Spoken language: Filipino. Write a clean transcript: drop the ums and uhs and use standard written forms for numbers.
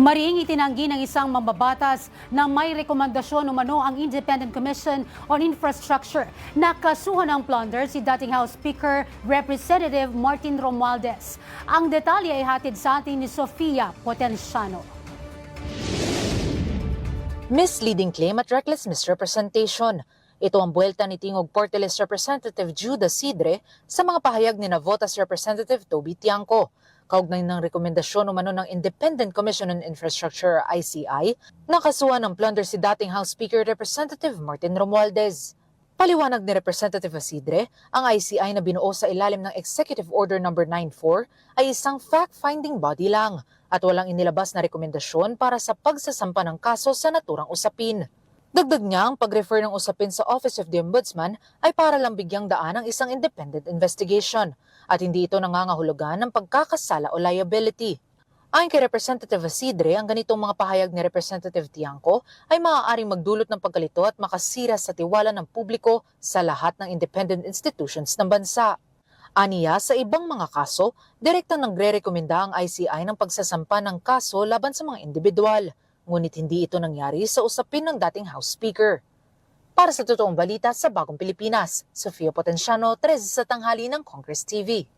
Mariing itinanggi ng isang mambabatas na may rekomendasyon umano ang Independent Commission on Infrastructure na kasuhan ng plunder si dating House Speaker Representative Martin Romualdez. Ang detalye ay hatid sa atin ni Sofia Potenciano. Misleading claim at reckless misrepresentation. Ito ang buwelta ni Tingog Porteles Representative Judah Sidre sa mga pahayag ni Navotas Representative Toby Tiangco. Kaugnay ng rekomendasyon umano ng Independent Commission on Infrastructure ICI na kasuhan ng plunder si dating House Speaker Representative Martin Romualdez. Paliwanag ni Representative Sidre, ang ICI na binuo sa ilalim ng Executive Order No. 94 ay isang fact-finding body lang at walang inilabas na rekomendasyon para sa pagsasampa ng kaso sa naturang usapin. Dagdag niya, ang pag-refer ng usapin sa Office of the Ombudsman ay para lang bigyang daan ng isang independent investigation at hindi ito nangangahulugan ng pagkakasala o liability. Ayon kay Representative Sidre, ang ganitong mga pahayag ni Representative Tiangco ay maaaring magdulot ng pagkalito at makasira sa tiwala ng publiko sa lahat ng independent institutions ng bansa. Aniya, sa ibang mga kaso, direktang nagre-rekomenda ang ICI ng pagsasampa ng kaso laban sa mga individual. Ngunit hindi ito nangyari sa usapin ng dating House Speaker. Para sa totoong balita sa Bagong Pilipinas, Sofia Potenciano, 13 sa tanghali ng Congress TV.